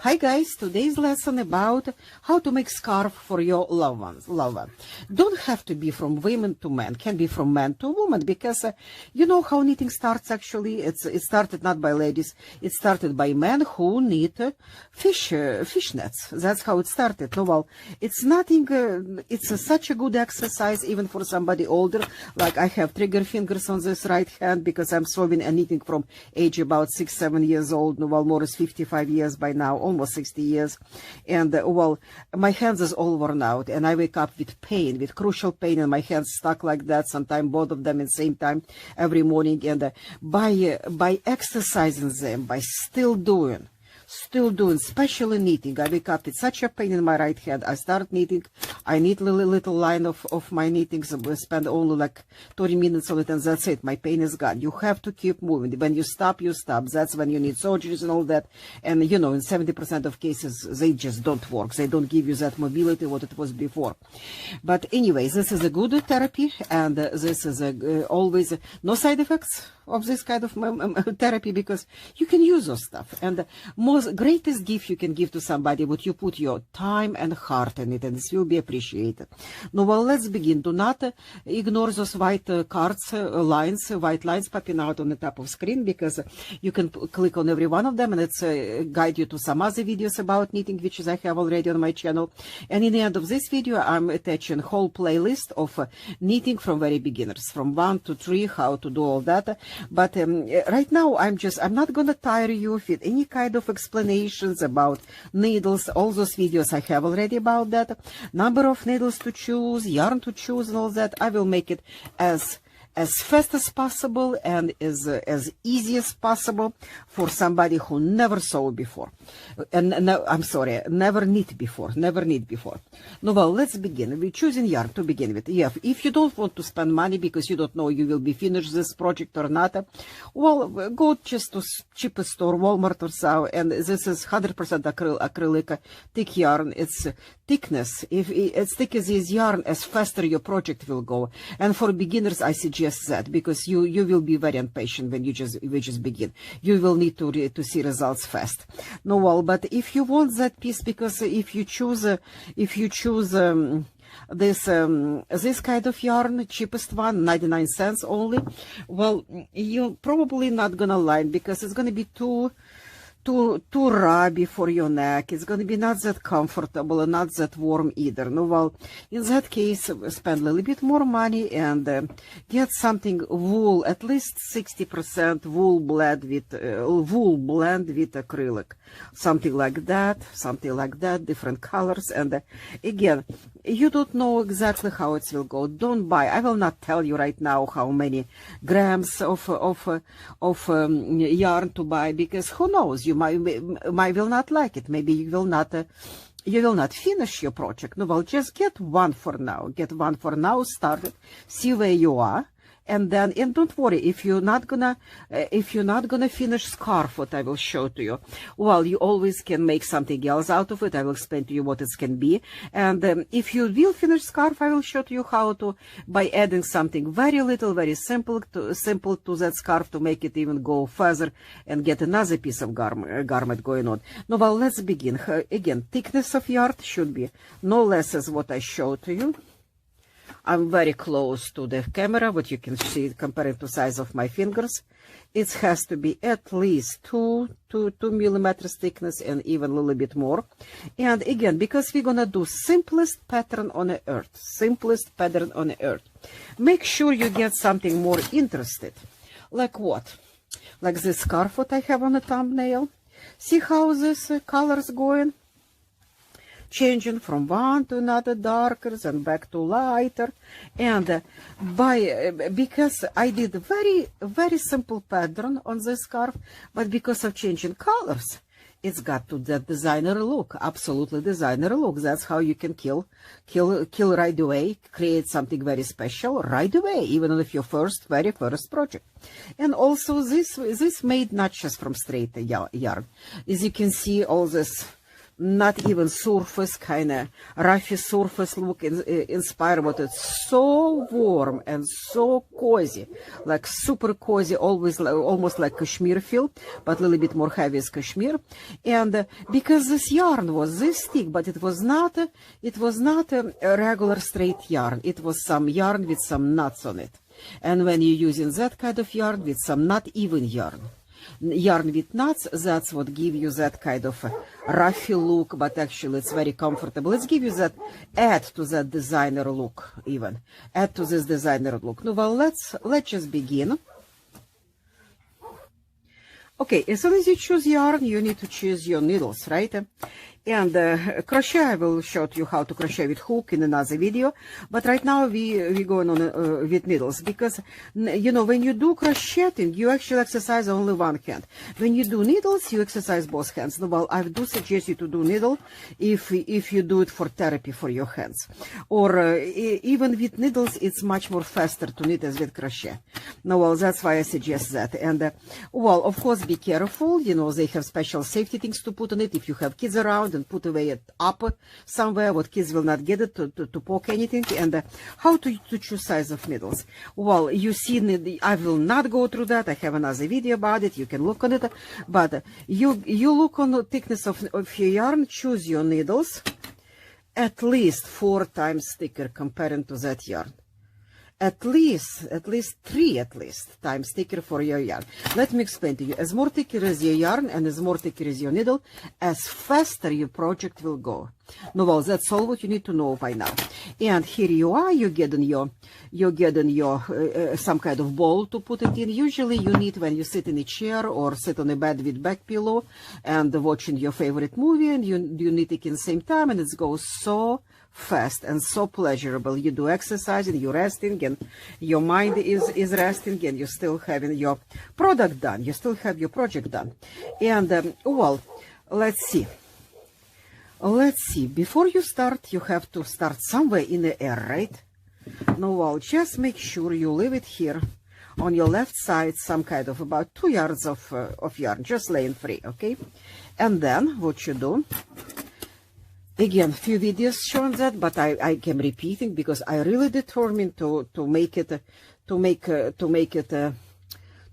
Hi guys, today's lesson about how to make scarf for your loved one. Don't have to be from women to men, can be from man to woman, because you know how knitting starts actually. It started not by ladies, it started by men who knit fish nets. That's how it started. No, well, it's nothing, it's such a good exercise even for somebody older. Like I have trigger fingers on this right hand because I'm sewing and knitting from age about 6-7 years old. No, well, more is 55 years by now, almost 60 years, and well, my hands is all worn out, and I wake up with pain, with crucial pain, and my hands stuck like that, sometimes both of them at the same time every morning. And by exercising them, by still doing, especially knitting, I wake up with such a pain in my right hand. I start knitting, I knit little line of my knitting, spend only like 30 minutes on it, and that's it. My pain is gone. You have to keep moving. When you stop, you stop. That's when you need surgeries and all that. And you know, in 70% of cases, they just don't work. They don't give you that mobility what it was before. But anyway, this is a good therapy, and this is always no side effects of this kind of therapy, because you can use those stuff. And the most greatest gift you can give to somebody would you put your time and heart in it, and this will be appreciated. Now, well, let's begin. Do not ignore those white white lines popping out on the top of screen, because you can click on every one of them, and it's guide you to some other videos about knitting, which I have already on my channel. And in the end of this video, I'm attaching a whole playlist of knitting from very beginners, from 1 to 3, how to do all that. But right now, I'm not going to tire you with any kind of explanations about needles. All those videos I have already about that. Number of needles to choose, yarn to choose, and all that. I will make it as fast as possible and as easy as possible for somebody who never sew before. And no, I'm sorry, never knit before. No, well, let's begin. We're choosing yarn to begin with. Yeah, if you don't want to spend money because you don't know you will be finished this project or not, well, go just to cheapest store, Walmart or so, and this is 100% acrylic thick yarn. It's thickness. If as thick as this yarn, as faster your project will go. And for beginners, I suggest that, because you will be very impatient when you just begin. You will need to see results fast. No, well, but if you want that piece, because if you choose this kind of yarn, cheapest one, 99 cents only, well, you're probably not gonna line, because it's gonna be too rubby for your neck. It's going to be not that comfortable and not that warm either. No, well, in that case, spend a little bit more money and get something wool, at least 60% wool blend with acrylic, something like that, different colors. And again, you don't know exactly how it will go. Don't buy. I will not tell you right now how many grams of yarn to buy, because who knows, you might will not like it. Maybe you will not finish your project. No, well, just get one for now. Start it, see where you are. And don't worry, if you're not gonna finish scarf, what I will show to you, well, you always can make something else out of it. I will explain to you what it can be. And if you will finish scarf, I will show to you how to, by adding something very little, very simple to that scarf, to make it even go further and get another piece of garment going on. Now, well, let's begin. Again, thickness of yarn should be no less as what I showed to you. I'm very close to the camera, what you can see compared to size of my fingers. It has to be at least 2 millimeters thickness, and even a little bit more. And again, because we're gonna do simplest pattern on the earth, make sure you get something more interested. Like what? Like this scarf what I have on the thumbnail. See how this colors going? Changing from one to another, darker, and back to lighter. And because I did a very simple pattern on this scarf, but because of changing colors, it's got to that designer look, absolutely designer look. That's how you can kill right away, create something very special right away, even if your very first project. And also this made not just from straight yarn. As you can see, all this not even surface, kind of roughy surface look inspired, but it's so warm and so cozy, like super cozy, always almost like cashmere feel, but a little bit more heavy as cashmere. And because this yarn was this thick, but it was not a regular straight yarn. It was some yarn with some knots on it. And when you're using that kind of yarn with some not even yarn with knots, that's what give you that kind of roughy look, but actually it's very comfortable. Let's give you that, add to that designer look, even add to this designer look. No, well, let's just begin. Okay, as soon as you choose yarn, you need to choose your needles, right? And crochet, I will show you how to crochet with hook in another video. But right now we're going on with needles, because, you know, when you do crocheting, you actually exercise only one hand. When you do needles, you exercise both hands. Well, I do suggest you to do needle if you do it for therapy for your hands. Or even with needles, it's much more faster to knit as with crochet. No, well, that's why I suggest that. And, well, of course, be careful. You know, they have special safety things to put on it. If you have kids around, and put away it up somewhere what kids will not get it to poke anything. And how to choose size of needles. Well, you see, I will not go through that. I have another video about it. You can look on it. But you look on the thickness of your yarn, choose your needles at least 4 times thicker comparing to that yarn. At least 3 times thicker for your yarn. Let me explain to you. As more thicker is your yarn and as more thicker is your needle, as faster your project will go. No, well, that's all what you need to know by now. And here you are. You're getting your some kind of bowl to put it in. Usually you need when you sit in a chair or sit on a bed with back pillow and watching your favorite movie, and you knit it in the same time, and it goes so fast and so pleasurable. You do exercising, you're resting, and your mind is resting, and you're still having your product done. You still have your project done. And well, let's see. Before you start, you have to start somewhere in the air, right? No, well, just make sure you leave it here on your left side, some kind of about 2 yards of yarn, just laying free, okay? And then what you do, again, few videos showing that, but I am repeating because I really determined to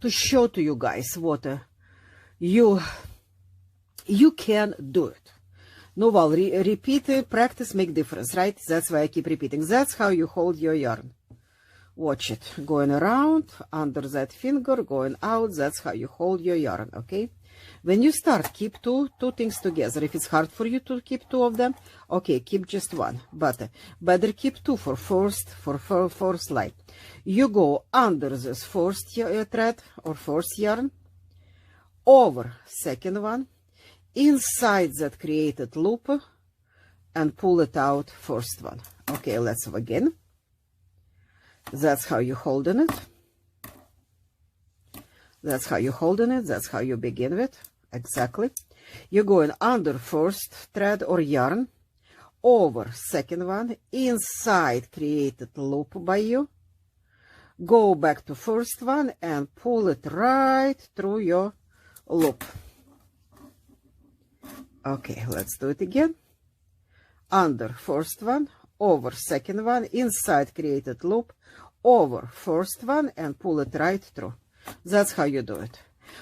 show to you guys what you can do it. No, well, repeat, practice, make difference, right? That's why I keep repeating. That's how you hold your yarn. Watch it. Going around, under that finger, going out. That's how you hold your yarn, okay? When you start, keep two things together. If it's hard for you to keep 2 of them, okay, keep just 1. But better keep 2 for first line. You go under this first thread or first yarn, over second one, inside that created loop, and pull it out first one. Okay, let's again. That's how you're holding it. That's how you're holding it. That's how you begin with. Exactly. You're going under first thread or yarn, over second one, inside created loop by you. Go back to first one and pull it right through your loop. Okay, let's do it again. Under first one, over second one, inside created loop, over first one, and pull it right through. That's how you do it.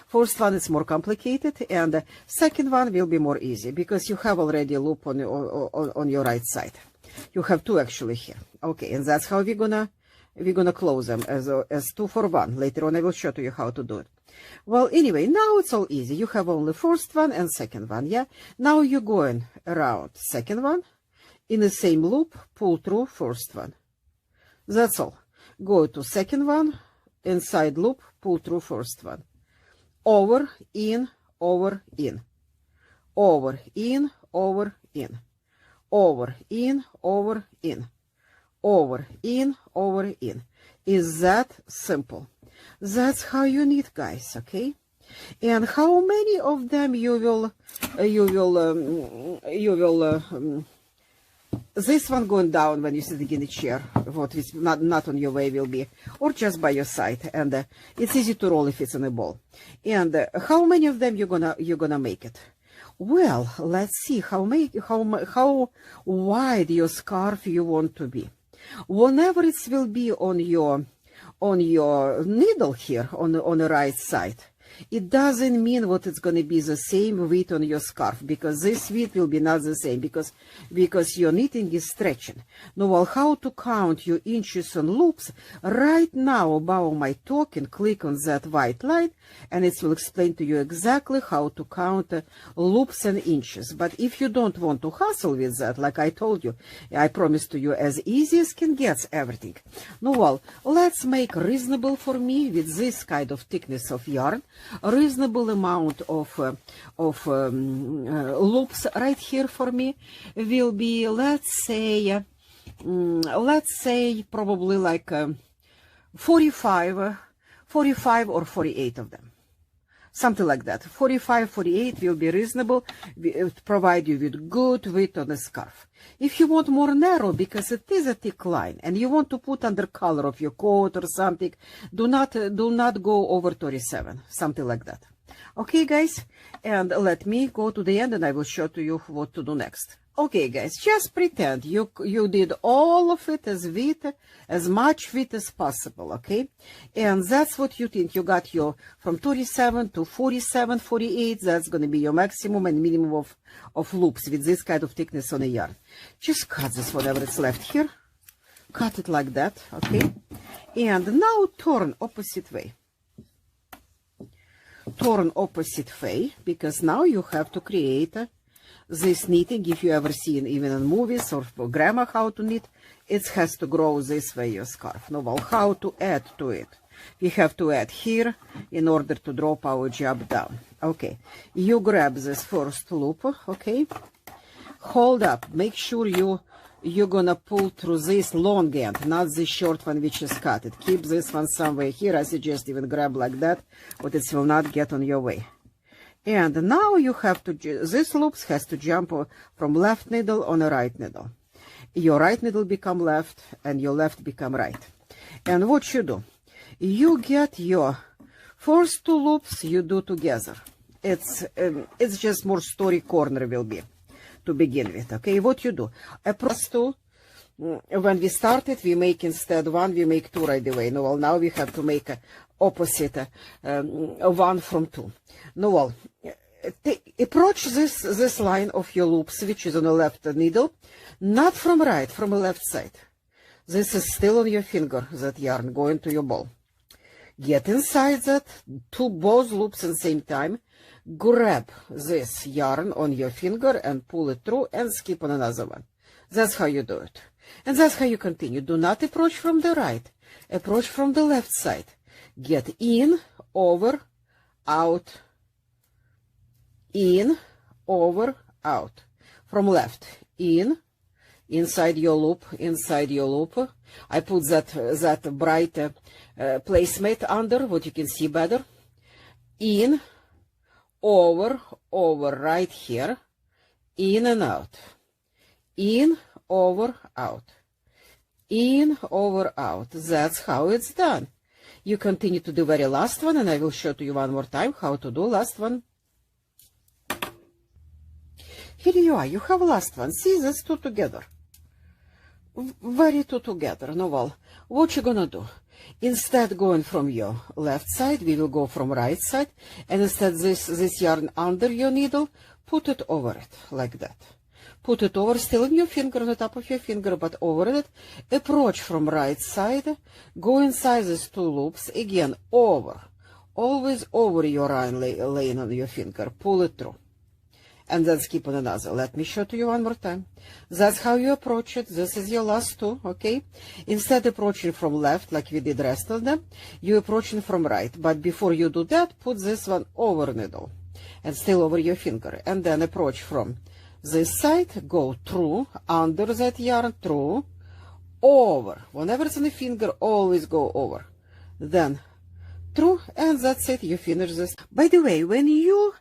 First one is more complicated, and the second one will be more easy because you have already a loop on your right side. You have 2 actually here. Okay, and that's how we're gonna close them as 2 for 1. Later on I will show you how to do it. Well, anyway, now it's all easy. You have only first one and second one, yeah? Now you're going around second one, in the same loop, pull through first one. That's all. Go to second one, inside loop, pull through first one. Over, in, over, in. Over, in, over, in. Over, in, over, in. Over, in, over, in. Is that simple? That's how you knit, guys, okay? And how many of them you will this one going down when you sitting in the chair, what is not on your way will be, or just by your side, and it's easy to roll if it's in a ball. And how many of them you're gonna make it? Well, let's see how wide your scarf you want to be. Whenever it will be on your needle here on the right side, it doesn't mean what it's going to be the same width on your scarf, because this width will be not the same because your knitting is stretching. Now, well, how to count your inches on loops? Right now, above my talking, click on that white line, and it will explain to you exactly how to count loops and inches. But if you don't want to hustle with that, like I told you, I promise to you, as easy as can get everything. Now, well, let's make reasonable for me with this kind of thickness of yarn. A reasonable amount of loops right here for me will be, let's say probably like 45 or 48 of them. Something like that. 45, 48 will be reasonable, provide you with good width on the scarf. If you want more narrow, because it is a thick line, and you want to put under color of your coat or something, do not go over 37, something like that. Okay, guys, and let me go to the end, and I will show to you what to do next. Okay, guys, just pretend you did all of it as much width as possible, okay? And that's what you think. You got your from 37 to 47, 48. That's going to be your maximum and minimum of loops with this kind of thickness on a yarn. Just cut this whatever is left here. Cut it like that, okay? And now turn opposite way. Turn opposite way, because now you have to create this knitting. If you ever seen even in movies or for grandma how to knit, it has to grow this way, your scarf. Now, well, how to add to it? We have to add here in order to drop our job down. Okay, you grab this first loop, okay? Hold up, make sure you're gonna pull through this long end, not this short one which is cut. It keep this one somewhere here. I suggest even grab like that, but it will not get on your way. And now you have to, this loops has to jump from left needle on a right needle. Your right needle become left and your left become right. And what you do, you get your first two loops you do together. It's just more story corner will be to begin with. Okay, what you do, approach two. When we started, we make instead one, we make two right away. No, well, now we have to make a opposite one from two. No, well, approach this line of your loops, which is on the left needle, not from right, from the left side. This is still on your finger, that yarn going to your ball. Get inside that, both loops at the same time. Grab this yarn on your finger and pull it through and skip on another one. That's how you do it. And that's how you continue. Do not approach from the right. Approach from the left side. Get in, over, out. In, over, out. From left. In, inside your loop, inside your loop. I put that bright placemat under, what you can see better. In, over, right here. In and out. In, over, out. In, over, out. That's how it's done. You continue to do very last one, and I will show to you one more time how to do last one. Here you are, you have last one. See, that's two together. Very two together. No, well, what you gonna do? Instead going from your left side, we will go from right side, and instead this yarn under your needle, put it over it, like that. Put it over, still in your finger, on the top of your finger, but over it. Approach from right side, go inside these two loops, again, over. Always over your yarn laying on your finger, pull it through. And then skip on another. Let me show to you one more time. That's how you approach it. This is your last two, okay? Instead approaching from left, like we did rest of them, you approaching from right. But before you do that, put this one over needle and still over your finger. And then approach from this side, go through, under that yarn, through, over. Whenever it's on the finger, always go over. Then through, and that's it. You finish this. By the way, when you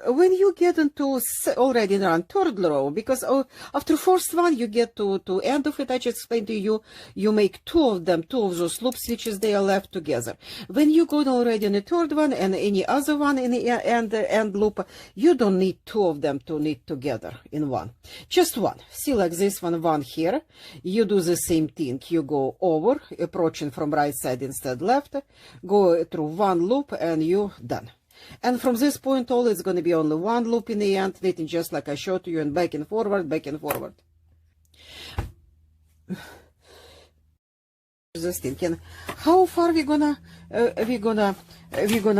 when you get into already around third row, because after first one you get to end of it, I just explained to you, you make two of those loop switches, they are left together. When you go already in the third one and any other one in the end loop, you don't need two of them to knit together in one, just one. See, like this one here, you do the same thing, you go over, approaching from right side instead left, go through one loop and you done. And from this point on, it's going to be only one loop in the end, knitting just like I showed you, and back and forward, back and forward. Just thinking, how far we're gonna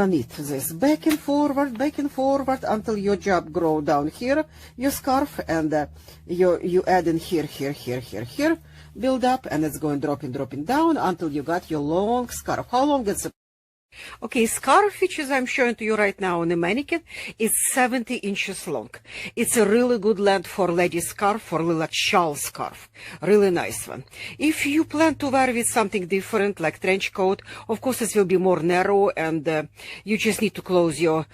knit this back and forward until your job grow down here, your scarf, and you add in here, build up, and it's going dropping down until you got your long scarf. How long is it? Okay, scarf, which is I'm showing to you right now on the mannequin, is 70 inches long. It's a really good length for lady scarf, for little shawl scarf. Really nice one. If you plan to wear with something different, like trench coat, of course it will be more narrow, and you just need to close your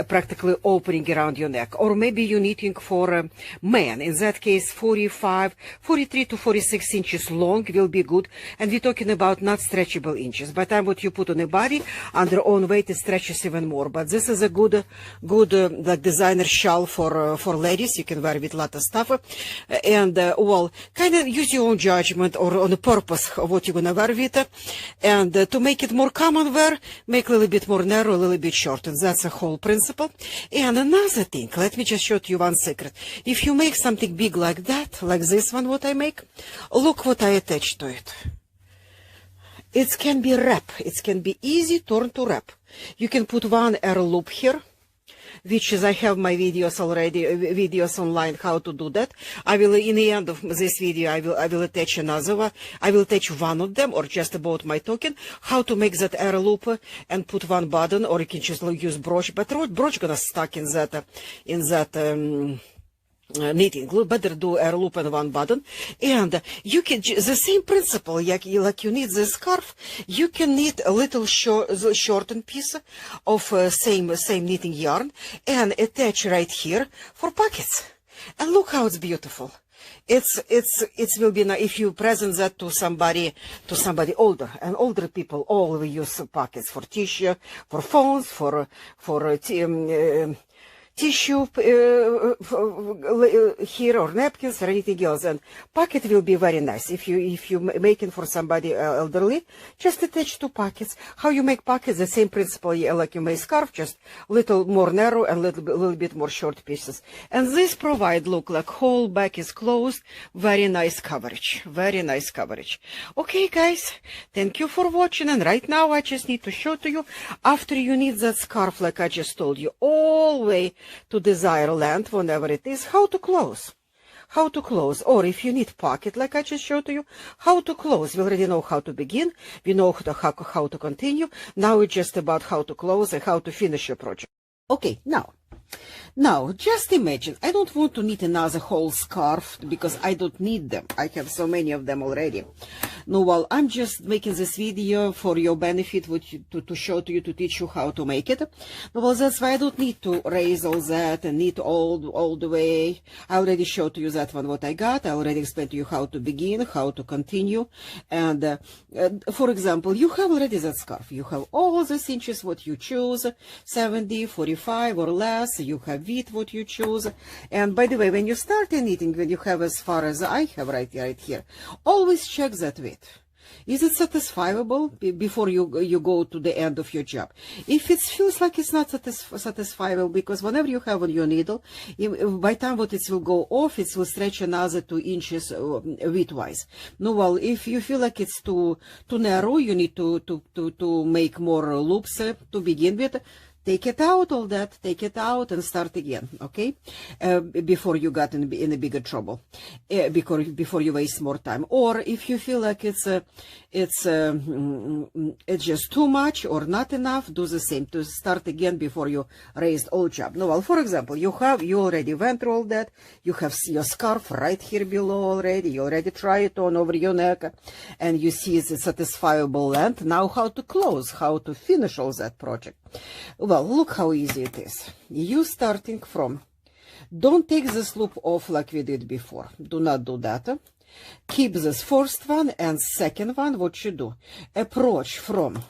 practically opening around your neck. Or maybe you're knitting for a man. In that case, 43 to 46 inches long will be good. And we're talking about not stretchable inches. By the time what you put on the body, under own weight, it stretches even more. But this is a good like designer shawl for ladies. You can wear with a lot of stuff, and well, kind of use your own judgment or on the purpose of what you're gonna wear with it. And to make it more common wear, make a little bit more narrow, a little bit short, and that's the whole principle. And another thing, let me just show you one secret. If you make something big like that, like this one, what I make, look what I attach to it. It can be wrap. It can be easy turn to wrap. You can put one air loop here, which is I have my videos already, videos online how to do that. I will, in the end of this video, I will attach another one. I will attach one of them, or just about my token, how to make that air loop and put one button, or you can just use brooch. But brooch gonna stuck in that knitting glue. Better do air loop and one button. And you can the same principle, like you knit the scarf, you can knit a little shortened piece of same knitting yarn and attach right here for pockets. And look how it's beautiful. It will be if you present that to somebody older, and older people always use pockets for tissue, for phones, for tissue here, or napkins, or anything else. And pocket will be very nice if you make it for somebody elderly. Just attach two pockets. How you make pockets? The same principle like you make scarf, just little more narrow and little bit more short pieces. And this provide look like whole back is closed. Very nice coverage. Very nice coverage. Okay, guys, thank you for watching. And right now I just need to show to you, after you knit that scarf, like I just told you, all the way to desired length, whenever it is, how to close. How to close. Or if you need pocket, like I just showed to you, how to close. We already know how to begin. We know how to continue. Now it's just about how to close and how to finish your project. Okay, now, just imagine, I don't want to knit another whole scarf because I don't need them. I have so many of them already. No, well, I'm just making this video for your benefit, to show to you, to teach you how to make it. No, well, that's why I don't need to raise all that and knit all the way. I already showed to you that one, what I got. I already explained to you how to begin, how to continue. And for example, you have already that scarf. You have all these inches, what you choose, 70, 45 or less. You have width, what you choose. And by the way, when you start knitting, when you have as far as I have right here, always check that width. Is it satisfiable before you go to the end of your job? If it feels like it's not satisfiable, because whenever you have on your needle, by the time what it will go off, it will stretch another 2 inches width-wise. No, well, if you feel like it's too narrow, you need to make more loops to begin with. Take it out, all that, take it out and start again, okay? Before you got in a bigger trouble, before you waste more time. Or if you feel like it's just too much or not enough, do the same, to start again before you raised all job. No, well, for example, you already went through all that, you have your scarf right here below already, you already try it on over your neck, and you see it's a satisfiable length. Now how to close, how to finish all that project. Well, look how easy it is. You starting from, don't take this loop off like we did before. Do not do that. Keep this first one and second one. What you do? Approach from,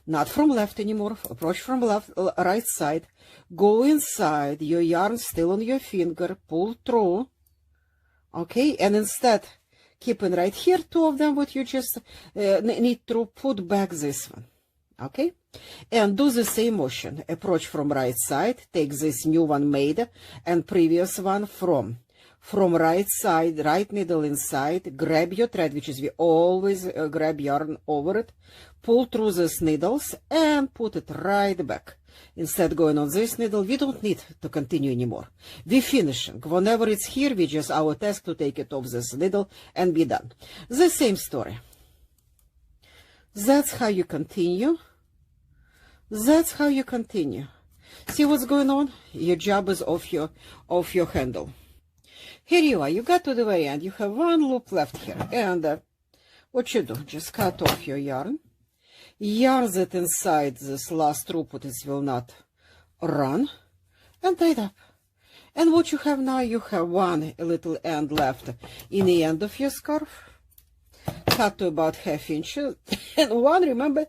not from left anymore, approach from left, right side. Go inside, your yarn still on your finger, pull through. Okay, and instead, keeping right here, two of them, what you just need to put back this one. Okay, and do the same motion. Approach from right side, take this new one made and previous one from right side, right needle inside, grab your thread, which is we always grab yarn over it, pull through these needles and put it right back. Instead going on this needle, we don't need to continue anymore. We finishing. Whenever it's here, we just our task to take it off this needle and be done. The same story. That's how you continue. That's how you continue. See what's going on? Your job is off your handle. Here you are. You got to the very end. You have one loop left here. And what you do? Just cut off your yarn. Yarn that inside this last loop, it will not run. And tie it up. And what you have now, you have one little end left in the end of your scarf. Cut to about 1/2 inch. And one, remember,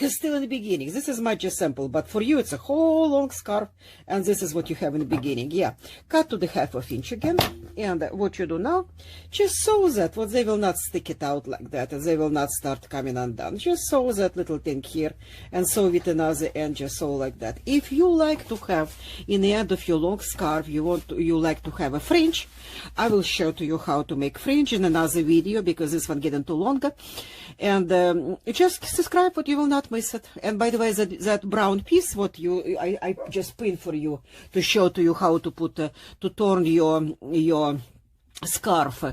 still in the beginning. This is much simple, but for you it's a whole long scarf, and this is what you have in the beginning. Yeah, cut to the 1/2 inch again, and what you do now, just sew that, what they will not stick it out like that, and they will not start coming undone. Just sew that little thing here, and sew with another end, just sew like that. If you like to have in the end of your long scarf, you like to have a fringe, I will show to you how to make fringe in another video, because this one getting too long. And just subscribe, what you will not miss it. And by the way, that brown piece, what I just print for you to show to you how to put to turn your scarf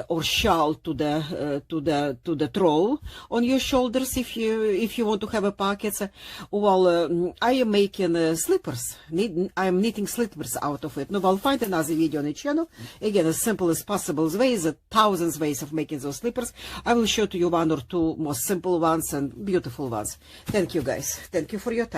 or shawl to the throw on your shoulders if you want to have a pockets. Well, I am making slippers. I am knitting slippers out of it. No, I'll find another video on the channel. Again, as simple as possible ways, thousands ways of making those slippers. I will show to you one or two most simple ones and beautiful ones. Thank you guys. Thank you for your time.